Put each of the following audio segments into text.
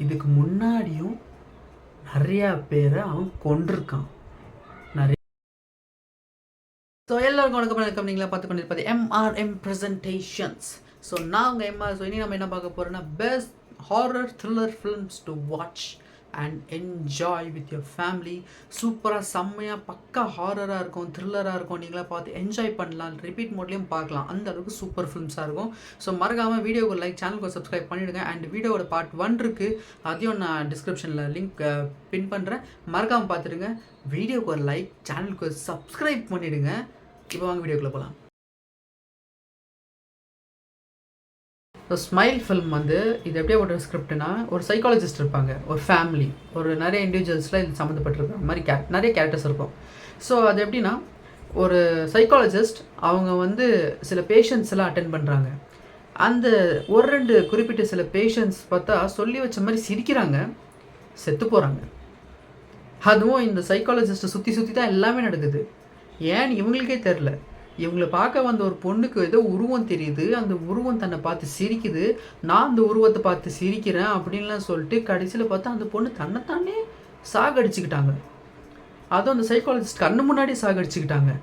இதுக்கு முன்னாடியும் நிறையா பேரை அவன் கொண்டிருக்கான். நிறைய. ஸோ எல்லாருக்கும் வணக்கம். நீங்களா பார்த்து கொண்டிருப்பது MRM ப்ரெசன்டேஷன்ஸ். ஸோ நான் உங்கள் MR. ஸோ இனி நம்ம என்ன பார்க்க போகிறோன்னா, best horror thriller films to watch and enjoy with your family. சூப்பராக செம்மையாக பக்கா ஹாரராக இருக்கும், த்ரில்லராக இருக்கும். நீங்களாம் பார்த்து என்ஜாய் பண்ணலாம், ரிப்பீட் மோட்லேயும் பார்க்கலாம். அந்த அளவுக்கு சூப்பர் ஃபிலிம்ஸாக இருக்கும். ஸோ மறக்காமல் வீடியோக்கு லைக், சேனலுக்கு சப்ஸ்கிரைப் பண்ணிவிடுங்க. அண்ட் வீடியோவோட பார்ட் 1 இருக்குது, அதையும் நான் டிஸ்கிரிப்ஷனில் லிங்க் பின் பண்ணுறேன். மறக்காமல் பார்த்துடுங்க. வீடியோக்கு ஒரு லைக், சேனலுக்கு சப்ஸ்கிரைப் பண்ணிவிடுங்க. இப்போ வாங்க வீடியோக்குள்ளே போகலாம். ஸோ ஸ்மைல் ஃபில்ம் வந்து இது எப்படியா ஒரு ஸ்கிரிப்ட்னா, ஒரு சைக்காலஜிஸ்ட் இருப்பாங்க, ஒரு ஃபேமிலி, ஒரு நிறைய இண்டிவிஜுவல்ஸில் இது சம்மந்தப்பட்டிருக்க மாதிரி நிறைய கேரக்டர்ஸ் இருக்கும். ஸோ அது எப்படின்னா, ஒரு சைக்காலஜிஸ்ட் அவங்க வந்து சில பேஷண்ட்ஸ் எல்லாம் அட்டென்ட் பண்ணுறாங்க. அந்த ஒரு 2 குறிப்பிட்ட சில பேஷண்ட்ஸ் பார்த்தா சொல்லி வச்ச மாதிரி சிரிக்கிறாங்க, செத்து போகிறாங்க. அதுவும் இந்த சைக்காலஜிஸ்ட்டை சுற்றி தான் எல்லாமே நடக்குது. ஏன்னு இவங்களுக்கே தெரில. இவங்களை பார்க்க வந்த ஒரு பொண்ணுக்கு ஏதோ உருவம் தெரியுது, அந்த உருவம் தன்னை பார்த்து சிரிக்குது, நான் அந்த உருவத்தை பார்த்து சிரிக்கிறேன் அப்படின்லாம் சொல்லிட்டு கடைசியில் பார்த்தா அந்த பொண்ணு தன்னைத்தானே சாகடிச்சுக்கிட்டாங்க. அதுவும் அந்த சைக்காலஜிஸ்ட் கண்ணு முன்னாடி சாகடிச்சுக்கிட்டாங்க.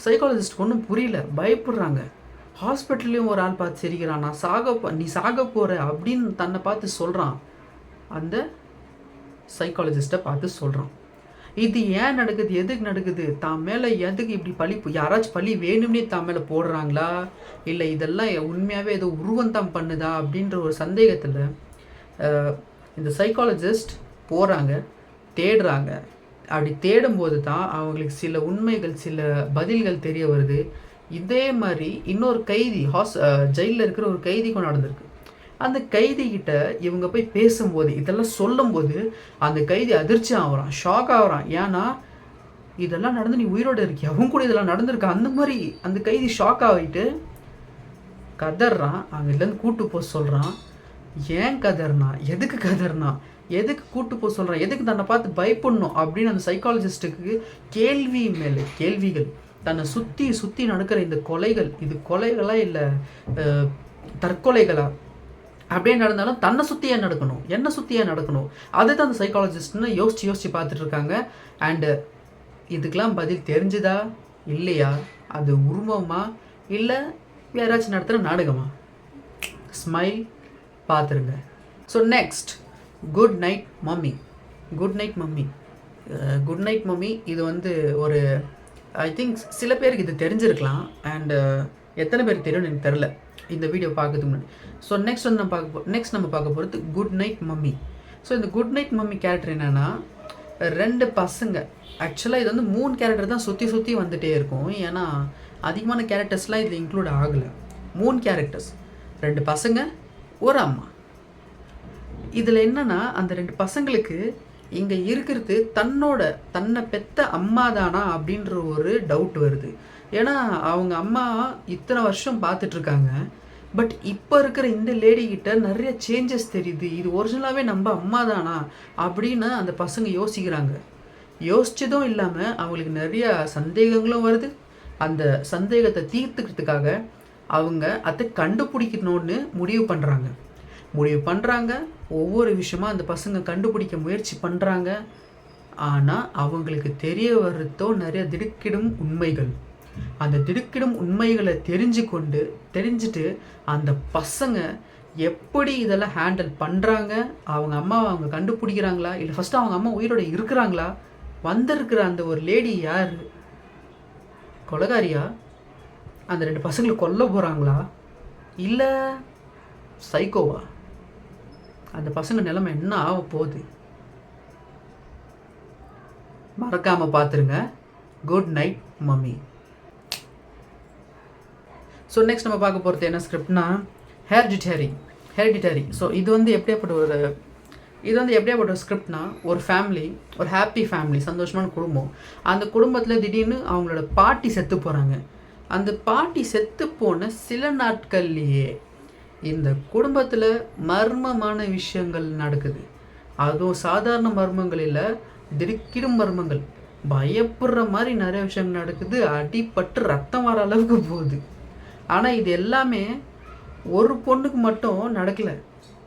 சைக்காலஜிஸ்ட் ஒன்றும் புரியல, பயப்படுறாங்க. ஹாஸ்பிட்டல்லையும் ஒரு ஆள் பார்த்து சிரிக்கிறான், நீ சாக போகிற அப்படின்னு தன்னை பார்த்து சொல்கிறான். அந்த சைக்காலஜிஸ்ட்டை பார்த்து சொல்கிறான். இது ஏன் நடக்குது, எதுக்கு நடக்குது, தான் மேலே எதுக்கு இப்படி யாராச்சும் பழி வேணும்னே தான் மேலே போடுறாங்களா, இல்லை இதெல்லாம் உண்மையாகவே ஏதோ உருவம் தான் பண்ணுதா அப்படின்ற ஒரு சந்தேகத்தில் இந்த சைக்காலஜிஸ்ட் போகிறாங்க, தேடுறாங்க. அப்படி தேடும்போது தான் அவங்களுக்கு சில உண்மைகள், சில பதில்கள் தெரிய வருது. இதே மாதிரி இன்னொரு கைதி ஜெயிலில் இருக்கிற ஒரு கைதிக்கும் நடந்திருக்கு. அந்த கைதிகிட்ட இவங்க போய் பேசும்போது, இதெல்லாம் சொல்லும்போது அந்த கைதி அதிர்ச்சி ஆகிறான், ஷாக் ஆகிறான். ஏன்னா இதெல்லாம் நடந்து நீ உயிரோடு இருக்கியா, அவங்க கூட இதெல்லாம் நடந்திருக்கா, அந்த மாதிரி அந்த கைதி ஷாக் ஆகிட்டு கதறான். அங்கேருந்து கூட்டு போக சொல்கிறான். ஏன் கதறினா, எதுக்கு கதறினா, எதுக்கு கூட்டு போக சொல்கிறான், எதுக்கு தன்னை பார்த்து பயப்படணும் அப்படின்னு அந்த சைக்காலஜிஸ்ட்டுக்கு கேள்வி மேலே கேள்விகள். தன்னை சுற்றி நடக்கிற இந்த கொலைகள், இது கொலைகளா இல்லை தற்கொலைகளா, அப்படியே நடந்தாலும் தன்னை சுற்றியே நடக்கணும், என்னை சுற்றியே நடக்கணும், அதுதான் அந்த சைக்காலஜிஸ்ட்னு யோசித்து பார்த்துட்டு இருக்காங்க. அண்டு இதுக்கெலாம் பதில் தெரிஞ்சுதா இல்லையா, அது உருவமா இல்லை யாராச்சும் நடத்துகிற நாடகமா? ஸ்மைல் பார்த்துருங்க. So next, good night mummy. Good night mummy, good night mummy இது வந்து ஒரு ஐ திங்க் சில பேருக்கு இது தெரிஞ்சிருக்கலாம். அண்டு எத்தனை பேருக்கு தெரியும்னு எனக்கு தெரில இந்த வீடியோ பார்க்கறதுக்கு முன்னாடி. ஸோ நெக்ஸ்ட் வந்து நம்ம பார்க்க போகிறது குட் நைட் மம்மி. ஸோ இந்த குட் நைட் மம்மி கேரக்டர் என்னென்னா, 2 பசங்க. ஆக்சுவலாக இது வந்து 3 கேரக்டர் தான் சுற்றி வந்துகிட்டே இருக்கும். ஏன்னா அதிகமான கேரக்டர்ஸ்லாம் இதில் இன்க்ளூட் ஆகலை. 3 கேரக்டர்ஸ், 2 பசங்க, ஒரு அம்மா. இதில் என்னென்னா, அந்த 2 பசங்களுக்கு இங்கே இருக்கிறது தன்னை பெற்ற அம்மா தானா அப்படின்ற ஒரு டவுட் வருது. ஏன்னா அவங்க அம்மா இத்தனை வருஷம் பார்த்துட்ருக்காங்க. பட் இப்போ இருக்கிற இந்த லேடிக்கிட்ட நிறைய சேஞ்சஸ் தெரியுது. இது ஒரிஜினலாகவே நம்ம அம்மா தானா அப்படின்னு அந்த பசங்க யோசிக்கிறாங்க. யோசிச்சதும் இல்லாமல் அவங்களுக்கு நிறைய சந்தேகங்களும் வருது. அந்த சந்தேகத்தை தீர்த்துக்கிறதுக்காக அவங்க அதை கண்டுபிடிக்கணும்னு முடிவு பண்ணுறாங்க. ஒவ்வொரு விஷயமா அந்த பசங்க கண்டுபிடிக்க முயற்சி பண்ணுறாங்க. ஆனால் அவங்களுக்கு தெரிய வர்றதோ நிறைய திடுக்கிடும் உண்மைகள். அந்த திடுக்கிடும் உண்மைகளை தெரிஞ்சுட்டு அந்த பசங்க எப்படி இதெல்லாம் ஹேண்டில் பண்ணுறாங்க, அவங்க அம்மாவை அவங்க கண்டுபிடிக்கிறாங்களா, இல்லை ஃபஸ்ட்டு அவங்க அம்மா உயிரோட இருக்கிறாங்களா, வந்திருக்கிற அந்த ஒரு லேடி யார், கொலைகாரியா, அந்த 2 பசங்களை கொல்ல போகிறாங்களா, இல்லை சைக்கோவா, அந்த பசங்க நிலைமை என்ன ஆக போகுது? மறக்காமல் பார்த்துருங்க. Good night mummy. So next நம்ம பார்க்க போகிறது என்ன ஸ்கிரிப்ட்னா, ஹெரிடிட்டரி. ஸோ இது வந்து எப்படியாப்பட்ட ஒரு ஸ்கிரிப்ட்னா, ஒரு ஃபேமிலி, ஒரு ஹாப்பி ஃபேமிலி, சந்தோஷமான குடும்பம். அந்த குடும்பத்தில் திடீர்னு அவங்களோட பாட்டி செத்து போகிறாங்க. அந்த பாட்டி செத்து போன சில நாட்கள்லேயே இந்த குடும்பத்தில் மர்மமான விஷயங்கள் நடக்குது. அதுவும் சாதாரண மர்மங்கள் இல்லை, திடுக்கிடும் மர்மங்கள், பயப்படுற மாதிரி நிறைய விஷயங்கள் நடக்குது. அடிபட்டு ரத்தம் வர அளவுக்கு போகுது. ஆனால் இது எல்லாமே ஒரு பொண்ணுக்கு மட்டும் நடக்கலை,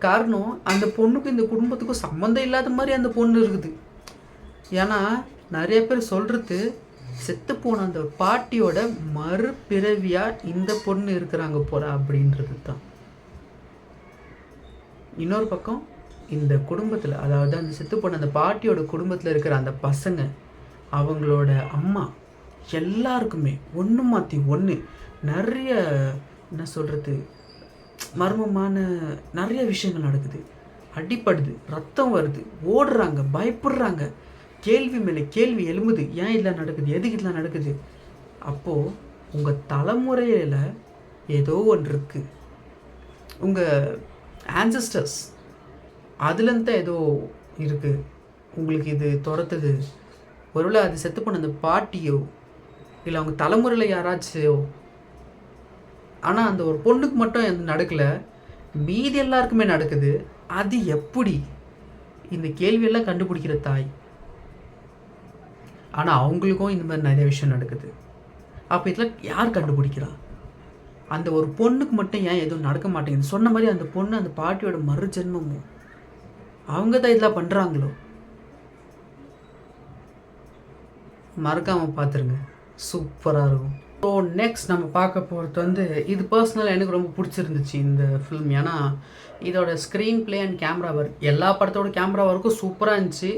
காரணம் அந்த பொண்ணுக்கும் இந்த குடும்பத்துக்கும் சம்மந்தம் இல்லாத மாதிரி அந்த பொண்ணு இருக்குது. ஏன்னா நிறைய பேர் சொல்கிறது செத்து போன அந்த பாட்டியோட மறுபிறவியாக இந்த பொண்ணு இருக்கிறாங்க போல அப்படின்றது தான். இன்னொரு பக்கம் இந்த குடும்பத்தில், அதாவது அந்த செத்து போன அந்த பாட்டியோட குடும்பத்தில் இருக்கிற அந்த பசங்க, அவங்களோட அம்மா, எல்லாருக்குமே ஒன்று மாற்றி ஒன்று நிறைய என்ன சொல்கிறது மர்மமான நிறைய விஷயங்கள் நடக்குது. அடிப்படுது, ரத்தம் வருது, ஓடுறாங்க, பயப்படுறாங்க, கேள்வி மேலே கேள்வி எழும்புது. ஏன் இதெல்லாம் நடக்குது, எதுக்கு இதெல்லாம் நடக்குது? அப்போது உங்கள் தலைமுறையில் ஏதோ ஒன்று இருக்குது. உங்கள் ஆன்சஸ்டர்ஸ் அதுலேருந்து தான் ஏதோ இருக்குது உங்களுக்கு இது துரத்துது. ஒருவேளை அது செத்து போன அந்த பாட்டியோ இல்லை அவங்க தலைமுறையில் யாராச்சோ. ஆனால் அந்த ஒரு பொண்ணுக்கு மட்டும் எது நடக்கலை, மீதி எல்லாருக்குமே நடக்குது. அது எப்படி? இந்த கேள்வியெல்லாம் கண்டுபிடிக்கிற தாய். ஆனால் அவங்களுக்கும் இந்த மாதிரி நிறைய விஷயம் நடக்குது. அப்போ இதெல்லாம் யார் கண்டுபிடிக்கிறா? அந்த ஒரு பொண்ணுக்கு மட்டும் ஏன் எதுவும் நடக்க மாட்டேங்குது? சொன்ன மாதிரி அந்த பொண்ணு அந்த பாட்டியோட மறுஜென்மமும் அவங்க தான் இதெல்லாம் பண்ணுறாங்களோ? மறக்காமல் பார்த்துருங்க, சூப்பராக இருக்கும். ஸோ நெக்ஸ்ட் நம்ம பார்க்க போகிறது இது பர்சனலாக எனக்கு ரொம்ப பிடிச்சிருந்துச்சு இந்த ஃபிலிம். ஏன்னா இதோட screen play and camera work, எல்லா படத்தோட கேமரா ஒர்க்கும் சூப்பராக இருந்துச்சு.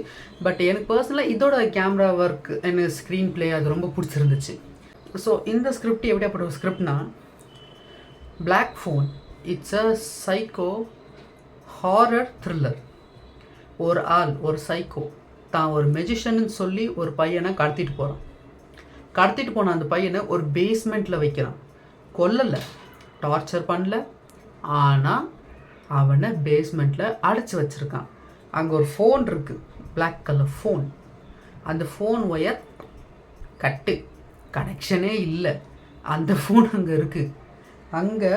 பட் எனக்கு பர்சனலாக இதோட கேமரா ஒர்க், எனக்கு ஸ்க்ரீன் பிளே அது ரொம்ப பிடிச்சிருந்துச்சு. ஸோ இந்த ஸ்கிரிப்ட் எப்படியாப்பட்ட ஒரு ஸ்கிரிப்ட்னா, Black Phone, it's a psycho horror thriller. ஒரு சைக்கோ தான் ஒரு மெஜிஷியன்னு சொல்லி ஒரு பையனை கடத்திட்டு போகிறான். கடத்திட்டு போன அந்த பையனை ஒரு பேஸ்மெண்ட்டில் வைக்கிறான். கொல்லலை, டார்ச்சர் பண்ணல, ஆனால் அவனை பேஸ்மெண்ட்டில் அடைச்சி வச்சுருக்கான். அங்கே ஒரு ஃபோன் இருக்குது, பிளாக் கலர் ஃபோன். அந்த ஃபோன் ஒயர் கட்டு, கனெக்ஷனே இல்லை. அந்த ஃபோன் அங்கே இருக்குது. அங்கே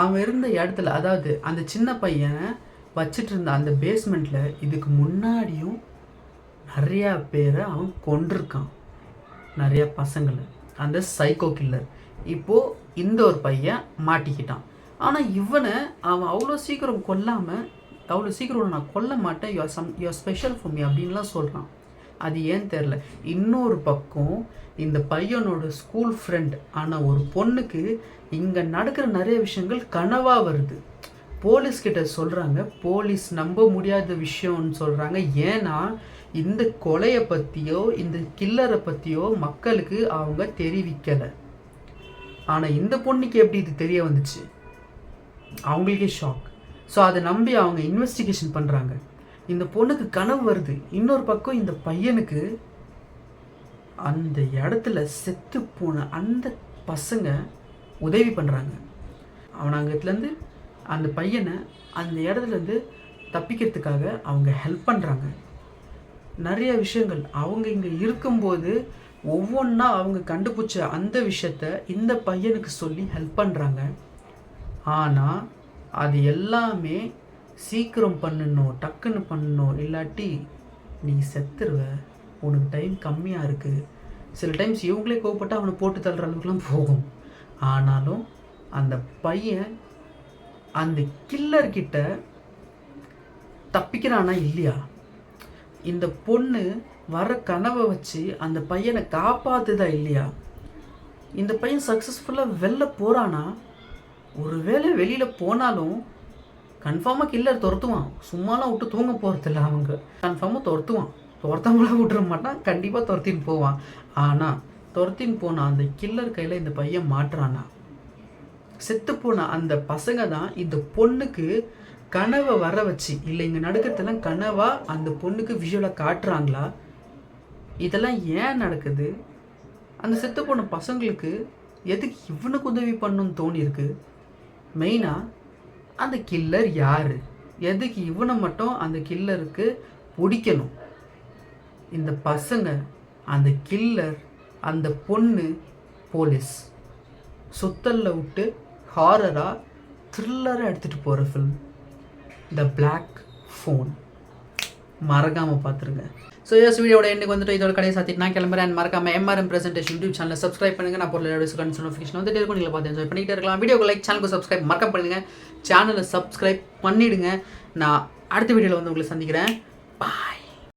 அவன் இருந்த இடத்துல, அதாவது அந்த சின்ன பையனை வச்சுட்டு இருந்த அந்த பேஸ்மெண்ட்டில் இதுக்கு முன்னாடியும் நிறையா பேரை அவன் கொண்டிருக்கான், நிறைய பசங்களை, அந்த சைக்கோ கில்லர். இப்போது இந்த ஒரு பையன் மாட்டிக்கிட்டான். ஆனால் இவனை அவன் அவ்வளோ சீக்கிரம் கொல்லாமல், அவ்வளோ சீக்கிரம் நான் கொல்ல மாட்டேன், யூஆர் ஸ்பெஷல் ஃபார் மீ அப்படின்லாம் சொல்கிறான். அது ஏன்னு தெரில. இன்னொரு பக்கம் இந்த பையனோட ஸ்கூல் ஃப்ரெண்ட் ஆனால் ஒரு பொண்ணுக்கு இங்கே நடக்கிற நிறைய விஷயங்கள் கனவாக வருது. போலீஸ்கிட்ட சொல்கிறாங்க, போலீஸ் நம்ப முடியாத விஷயம்னு சொல்கிறாங்க. ஏன்னா இந்த கொலையை பற்றியோ இந்த கில்லரை பற்றியோ மக்களுக்கு அவங்க தெரிவிக்கலை. ஆனால் இந்த பொண்ணுக்கு எப்படி இது தெரிய வந்துச்சு? அவங்களுக்கே ஷாக். ஸோ அதை நம்பி அவங்க இன்வெஸ்டிகேஷன் பண்ணுறாங்க. இந்த பொண்ணுக்கு கனவு வருது. இன்னொரு பக்கம் இந்த பையனுக்கு அந்த இடத்துல செத்து போன அந்த பசங்க உதவி பண்ணுறாங்க. அவன் அங்கத்துலேருந்து அந்த பையனை அந்த இடத்துலேருந்து தப்பிக்கிறதுக்காக அவங்க ஹெல்ப் பண்ணுறாங்க. நிறைய விஷயங்கள் அவங்க இங்கே இருக்கும்போது ஒவ்வொன்றா அவங்க கண்டுபிடிச்ச அந்த விஷயத்த இந்த பையனுக்கு சொல்லி ஹெல்ப் பண்ணுறாங்க. ஆனால் அது எல்லாமே சீக்கிரம் பண்ணணும், டக்குன்னு பண்ணணும், இல்லாட்டி நீ செத்துருவ, உனக்கு டைம் கம்மியாக இருக்குது. சில டைம்ஸ் இவங்களே கோவப்பட்டு அவனை போட்டு தள்ளுற அளவுக்குலாம் போகும். ஆனாலும் அந்த பையன் அந்த கில்லர்கிட்ட தப்பிக்கிறானா இல்லையா? இந்த பொண்ணு வர கனவை வச்சு அந்த பையனை காப்பாற்றுதா இல்லையா? இந்த பையன் சக்ஸஸ்ஃபுல்லாக வெளில போகிறானா? ஒரு வேளை வெளியில் போனாலும் கன்ஃபார்மாக கில்லர் துரத்துவான். சும்மாலாம் விட்டு தூங்க போகிறதில்ல. அவங்க கன்ஃபார்மாக துரத்துவான். துரத்தாமலாம் விட்டுற மாட்டான், கண்டிப்பாக துரத்தின்னு போவான். ஆனால் துரத்தின்னு போனால் அந்த கில்லர் கையில் இந்த பையன் மாட்டுறானா? செத்துப்போன அந்த பசங்க தான் இந்த பொண்ணுக்கு கனவை வர வச்சு, இல்லை இங்கே நடக்கிறதெல்லாம் கனவாக அந்த பொண்ணுக்கு விஷுவலாக காட்டுறாங்களா? இதெல்லாம் ஏன் நடக்குது? அந்த செத்துப்போன பசங்களுக்கு எதுக்கு இவனுக்கு உதவி பண்ணணும்னு தோணியிருக்கு? மெயினாக அந்த கில்லர் யார்? எதுக்கு இவனை மட்டும் அந்த கில்லருக்கு பிடிக்கணும்? இந்த பசங்க, அந்த கில்லர், அந்த பொண்ணு, போலீஸ் சுத்தலில் விட்டு ஹாரராக த்ரில்லராக எடுத்துகிட்டு போகிற ஃபில்ம் த பிளாக் ஃபோன். மறக்காமல் பார்த்துருங்க. ஸோ எஸ் வீடியோட எண்டுக்கு வந்துட்டு இதோட கடையை சாத்திட்டு நான் கிளம்புறேன். மறக்காம MRM பிரசன்டேஷன் யூடியூப் சேனலை சப்ஸ்கிரைப் பண்ணுங்கள். நான் போடுற வீடியோஸ் நோட்டிஃபிகேஷன் வந்துட்டு இருக்கும். நீங்கள் பார்த்து என்ஜாய் பண்ணிக்கிட்டே இருக்கலாம். வீடியோக்கு லைக், சேனலுக்கு சப்ஸ்கிரைப் மறக்க பண்ணுங்க. சேனலை சப்ஸ்கிரைப் பண்ணிவிடுங்க. நான் அடுத்த வீடியோவில் வந்து உங்களை சந்திக்கிறேன். பாய்.